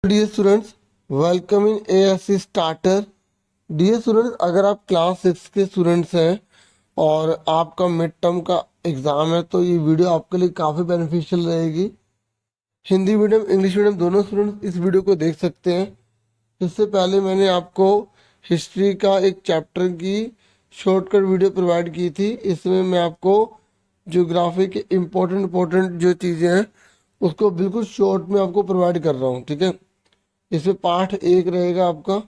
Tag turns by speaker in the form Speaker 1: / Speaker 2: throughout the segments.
Speaker 1: Dear students, welcome in ASC starter. Dear students, अगर आप class 6 के स्टूडेंट्स हैं और आपका मिड टर्म का एग्ज़ाम है तो ये वीडियो आपके लिए काफ़ी बेनिफिशियल रहेगी। हिंदी मीडियम इंग्लिश मीडियम दोनों स्टूडेंट्स इस वीडियो को देख सकते हैं। इससे पहले मैंने आपको हिस्ट्री का एक चैप्टर की शॉर्टकट वीडियो प्रोवाइड की थी। इसमें मैं आपको ज्योग्राफी के इम्पोर्टेंट जो चीज़ें हैं उसको बिल्कुल शॉर्ट में आपको प्रोवाइड कर रहा हूँ, ठीक है। इसमें पार्ट 1 रहेगा आपका।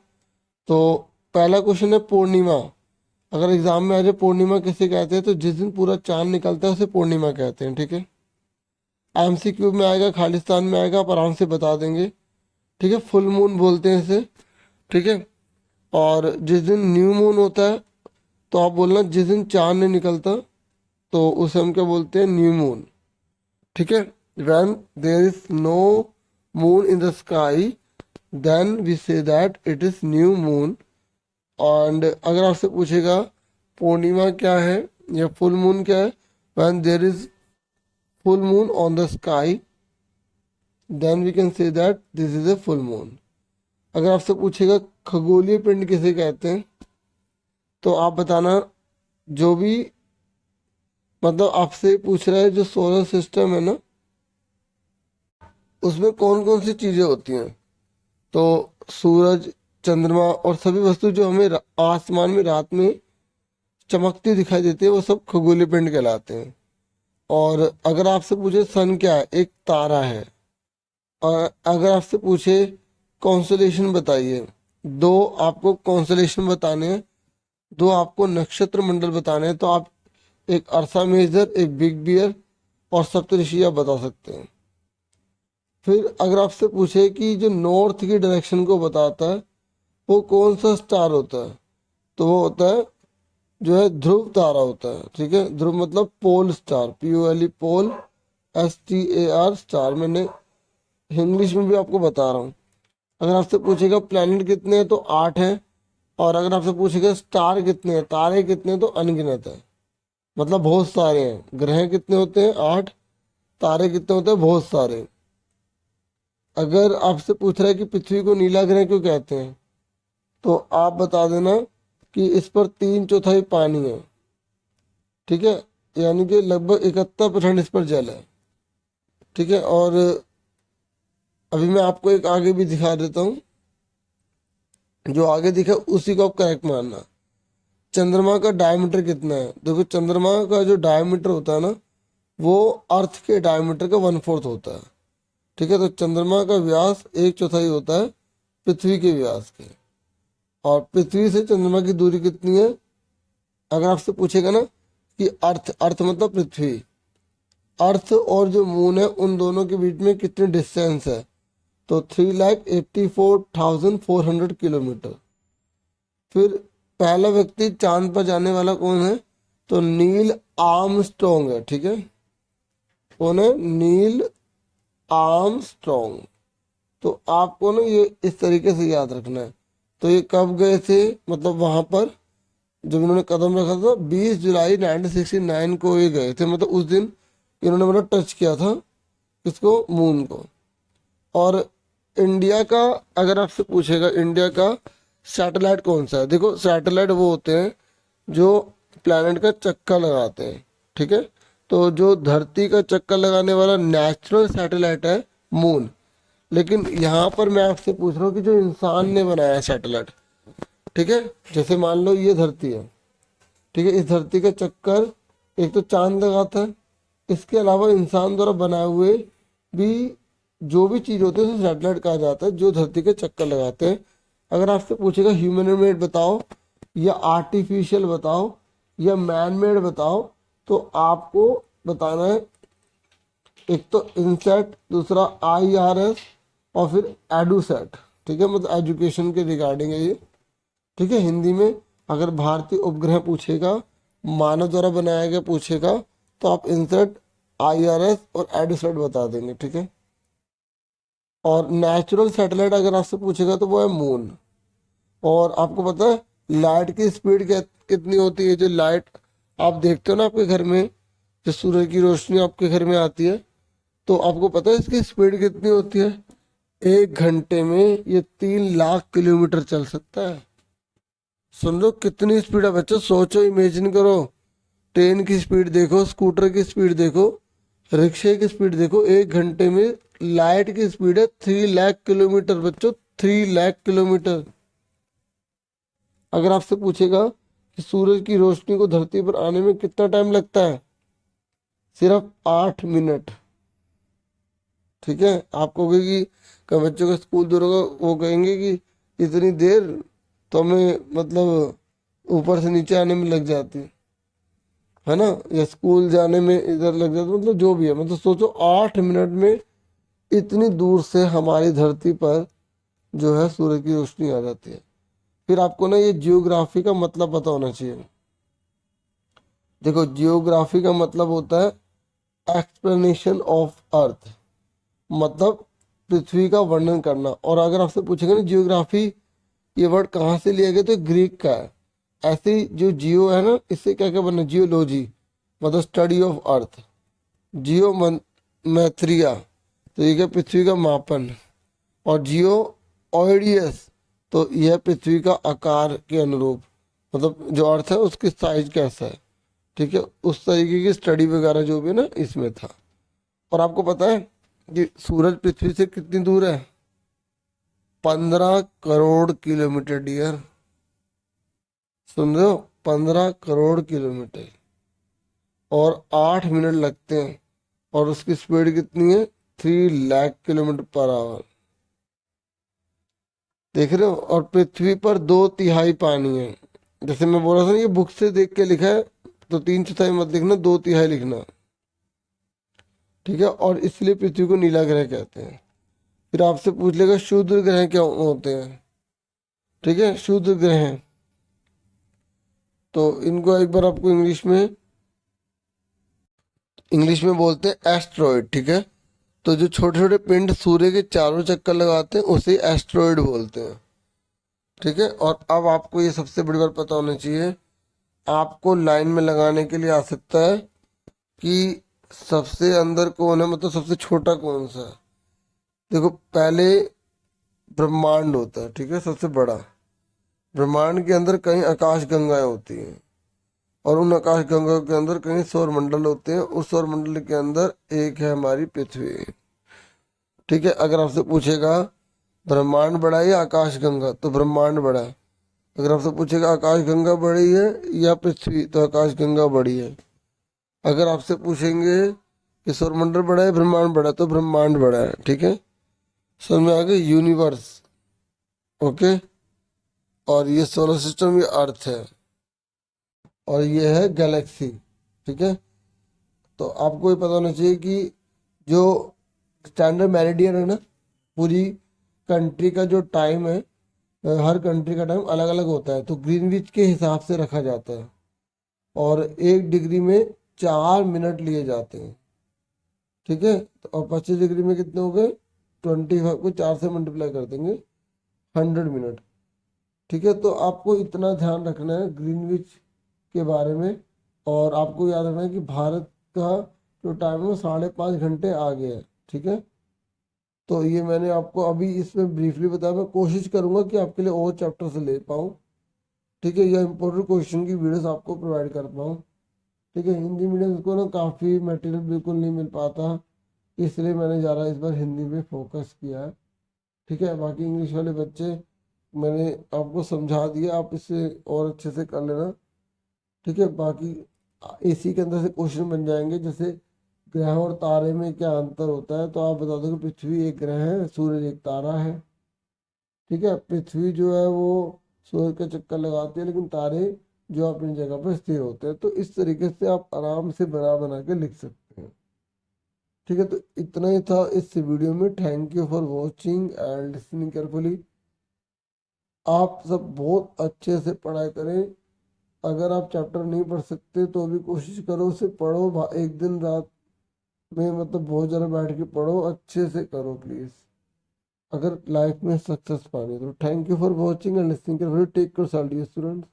Speaker 1: तो पहला क्वेश्चन है पूर्णिमा। अगर एग्जाम में आ जाए पूर्णिमा किसे कहते हैं, तो जिस दिन पूरा चांद निकलता है उसे पूर्णिमा कहते हैं, ठीक है। एमसीक्यू में आएगा, खालिस्तान में आएगा, आप आराम से बता देंगे, ठीक है। फुल मून बोलते हैं इसे, ठीक है। और जिस दिन न्यू मून होता है तो आप बोलना जिस दिन चांद नहीं निकलता तो उसे हम क्या बोलते हैं, न्यू मून, ठीक है। When there is no moon in the sky then we say that it is new moon. And अगर आपसे पूछेगा पूर्णिमा क्या है या फुल मून क्या है, when there is full moon on the sky then we can say that this is a full moon. अगर आपसे पूछेगा खगोलीय पिंड किसे कहते हैं, तो आप बताना जो भी, मतलब आपसे पूछ रहा है जो सोलर सिस्टम है ना उसमें कौन कौन सी चीज़ें होती हैं। तो सूरज, चंद्रमा और सभी वस्तु जो हमें आसमान में रात में चमकती दिखाई देती है वो सब खगोलीय पिंड कहलाते हैं। और अगर आपसे पूछे सन क्या है, एक तारा है। और अगर आपसे पूछे कॉन्स्टलेशन बताइए, दो आपको कॉन्स्टलेशन बताने हैं, दो आपको नक्षत्र मंडल बताने हैं, तो आप एक अर्सा मेजर, एक बिग बियर और सप्तऋषि आप बता सकते हैं। फिर अगर आपसे पूछे कि जो नॉर्थ की डायरेक्शन को बताता है वो कौन सा स्टार होता है, तो वो होता है जो है ध्रुव तारा होता है, ठीक है। ध्रुव मतलब पोल स्टार, POLE पोल, STAR स्टार। मैंने इंग्लिश में भी आपको बता रहा हूँ। अगर आपसे पूछेगा प्लैनेट कितने हैं तो 8 हैं। और अगर आपसे पूछेगा स्टार कितने हैं, तारे कितने हैं, तो अनगिनत है, मतलब बहुत सारे हैं। ग्रह कितने होते हैं, 8। तारे कितने होते हैं, बहुत सारे। अगर आपसे पूछ रहा है कि पृथ्वी को नीला ग्रह क्यों कहते हैं, तो आप बता देना कि इस पर 3/4 पानी है, ठीक है। यानी कि लगभग 71% इस पर जल है, ठीक है। और अभी मैं आपको एक आगे भी दिखा देता हूँ, जो आगे दिखा उसी को आप करेक्ट मानना। चंद्रमा का डायमीटर कितना है, देखो चंद्रमा का जो डायमीटर होता है ना वो अर्थ के डायमीटर का 1/4 होता है, ठीक है। तो चंद्रमा का व्यास 1/4 होता है पृथ्वी के व्यास के। और पृथ्वी से चंद्रमा की दूरी कितनी है, अगर आपसे पूछेगा ना कि अर्थ, अर्थ मतलब पृथ्वी, अर्थ और जो मून है उन दोनों के बीच में कितनी डिस्टेंस है, तो 3,84,400 किलोमीटर। फिर पहला व्यक्ति चांद पर जाने वाला कौन है, तो नील आर्मस्ट्रॉन्ग है, ठीक है। कौन है, नील आर्मस्ट्रॉन्ग। तो आपको ना ये इस तरीके से याद रखना है। तो ये कब गए थे, मतलब वहां पर जब इन्होंने कदम रखा था 20 जुलाई 1969 को ये गए थे, मतलब उस दिन इन्होंने मतलब टच किया था किसको, मून को। और इंडिया का अगर आपसे पूछेगा इंडिया का सैटेलाइट कौन सा है, देखो सैटेलाइट वो होते हैं जो प्लैनेट का चक्कर लगाते हैं, ठीक है। तो जो धरती का चक्कर लगाने वाला नेचुरल सैटेलाइट है मून। लेकिन यहाँ पर मैं आपसे पूछ रहा हूँ कि जो इंसान ने बनाया सैटेलाइट, ठीक है। जैसे मान लो ये धरती है, ठीक है। इस धरती का चक्कर एक तो चांद लगाता है, इसके अलावा इंसान द्वारा बनाए हुए भी जो भी चीज़ होती है उसे सैटेलाइट कहा जाता है, जो धरती के चक्कर लगाते हैं। अगर आपसे पूछेगा ह्यूमन मेड बताओ या आर्टिफिशियल बताओ या मैन मेड बताओ, तो आपको बताना है एक तो इनसेट, दूसरा IRS और फिर एडुसेट, ठीक है। मतलब एजुकेशन के रिगार्डिंग है ये, ठीक है। हिंदी में अगर भारतीय उपग्रह पूछेगा, मानव द्वारा बनाया गया पूछेगा, तो आप इनसेट, IRS और एडुसेट बता देंगे, ठीक है। और नेचुरल सैटेलाइट अगर आपसे पूछेगा तो वो है मून। और आपको पता है लाइट की स्पीड कितनी होती है, जो लाइट आप देखते हो ना आपके घर में, जो सूरज की रोशनी आपके घर में आती है, तो आपको पता है इसकी स्पीड कितनी होती है, 1 घंटे में ये 3 लाख किलोमीटर चल सकता है। सुन लो कितनी स्पीड है बच्चों, सोचो, इमेजिन करो। ट्रेन की स्पीड देखो, स्कूटर की स्पीड देखो, रिक्शे की स्पीड देखो। 1 घंटे में लाइट की स्पीड है 3 लाख किलोमीटर बच्चों, 3 लाख किलोमीटर। अगर आपसे पूछेगा कि सूरज की रोशनी को धरती पर आने में कितना टाइम लगता है, सिर्फ 8 मिनट। ठीक है, आप कहोगे कि बच्चों का स्कूल दूर होगा, वो कहेंगे कि इतनी देर तो हमें मतलब ऊपर से नीचे आने में लग जाती है ना, या स्कूल जाने में इधर लग जाती, मतलब जो भी है, मतलब सोचो 8 मिनट में इतनी दूर से हमारी धरती पर जो है सूरज की रोशनी आ जाती है। फिर आपको ना ये जियोग्राफी का मतलब पता होना चाहिए। देखो, जियोग्राफी का मतलब होता है एक्सप्लेनेशन ऑफ अर्थ, मतलब पृथ्वी का वर्णन करना। और अगर आपसे पूछेंगे ना जियोग्राफी ये वर्ड कहाँ से लिया गया, तो ग्रीक का है। ऐसे ही जो जियो है ना, इससे क्या क्या बना, जियोलॉजी मतलब स्टडी ऑफ अर्थ, जियो मैत्रिया तो ये क्या, पृथ्वी का मापन, और जियो ऑइडियस तो यह पृथ्वी का आकार के अनुरूप, मतलब जो अर्थ है उसकी साइज कैसा है। ठीक है, उस तरीके की स्टडी वगैरह जो भी है ना इसमें था। और आपको पता है कि सूरज पृथ्वी से कितनी दूर है, 15 करोड़ किलोमीटर डियर। सुन रहे हो, 15 करोड़ किलोमीटर, और 8 मिनट लगते हैं, और उसकी स्पीड कितनी है, 3 लाख किलोमीटर पर आवर। देख रहे हो, और पृथ्वी पर 2/3 पानी है। जैसे मैं बोल रहा था ना, ये बुक से देख के लिखा है, तो 3/4 मत लिखना, 2/3 लिखना। ठीक है, और इसलिए पृथ्वी को नीला ग्रह कहते हैं। फिर आपसे पूछ लेगा क्षुद्र ग्रह क्या होते हैं। ठीक है, क्षुद्र ग्रह, तो इनको एक बार आपको इंग्लिश में बोलते हैं एस्ट्रॉयड। ठीक है, तो जो छोटे छोटे पिंड सूर्य के चारों चक्कर लगाते हैं उसे एस्ट्रॉयड बोलते हैं। ठीक है, और अब आपको ये सबसे बड़ी बात पता होना चाहिए, आपको लाइन में लगाने के लिए आ सकता है कि सबसे अंदर कौन है, मतलब सबसे छोटा कौन सा है। देखो, पहले ब्रह्मांड होता है, ठीक है, सबसे बड़ा। ब्रह्मांड के अंदर कहीं आकाश गंगाएं होती हैं, और उन आकाश गंगा के अंदर कहीं सौर मंडल होते हैं। उस सौर मंडल के अंदर एक है हमारी पृथ्वी। ठीक है, अगर आपसे पूछेगा ब्रह्मांड बड़ा है या आकाश गंगा, तो ब्रह्मांड बड़ा है। अगर आपसे पूछेगा आकाश गंगा बड़ी है या पृथ्वी, तो आकाश गंगा बड़ी है। अगर आपसे पूछेंगे कि सौरमंडल बड़ा है ब्रह्मांड बड़ा है, तो ब्रह्मांड बड़ा है। ठीक है, समझ में आ गया, यूनिवर्स। ओके, और ये सोलर सिस्टम, ये अर्थ है, और ये है गैलेक्सी। ठीक है, तो आपको ये पता होना चाहिए कि जो स्टैंडर्ड मेरिडियन है ना, पूरी कंट्री का जो टाइम है, हर कंट्री का टाइम अलग अलग होता है, तो ग्रीनविच के हिसाब से रखा जाता है। और 1 डिग्री में 4 मिनट लिए जाते हैं। ठीक है, तो और 25 डिग्री में कितने हो गए, 25 को 4 से मल्टीप्लाई कर देंगे, 100 मिनट। ठीक है, तो आपको इतना ध्यान रखना है ग्रीनविच के बारे में। और आपको याद रखना है कि भारत का जो टाइम है वो 5.5 घंटे आगे है। ठीक है, तो ये मैंने आपको अभी इसमें ब्रीफली बताया। मैं कोशिश करूंगा कि आपके लिए और चैप्टर से ले पाऊँ। ठीक है, या इंपॉर्टेंट क्वेश्चन की वीडियोस आपको प्रोवाइड कर पाऊँ। ठीक है, हिंदी मीडियम को ना काफ़ी मटेरियल बिल्कुल नहीं मिल पाता, इसलिए मैंने ज़्यादा इस बार हिंदी पे फोकस किया है। ठीक है, बाकी इंग्लिश वाले बच्चे मैंने आपको समझा दिया, आप इससे और अच्छे से कर लेना। ठीक है, बाकी इसी के अंदर से क्वेश्चन बन जाएंगे, जैसे ग्रह और तारे में क्या अंतर होता है, तो आप बता दो कि पृथ्वी एक ग्रह है, सूर्य एक तारा है। ठीक है, पृथ्वी जो है वो सूर्य का चक्कर लगाती है, लेकिन तारे जो अपनी जगह पर स्थिर होते हैं। तो इस तरीके से आप आराम से बना बना के लिख सकते हैं। ठीक है, तो इतना ही था इस वीडियो में। Thank you for watching and listening carefully. आप सब बहुत अच्छे से पढ़ाई करें। अगर आप चैप्टर नहीं पढ़ सकते तो भी कोशिश करो उसे पढ़ो, एक दिन रात में मतलब बहुत ज़्यादा बैठ के पढ़ो, अच्छे से करो प्लीज़, अगर लाइफ में सक्सेस पानी। तो thank you for watching and listening carefully. Take care, students.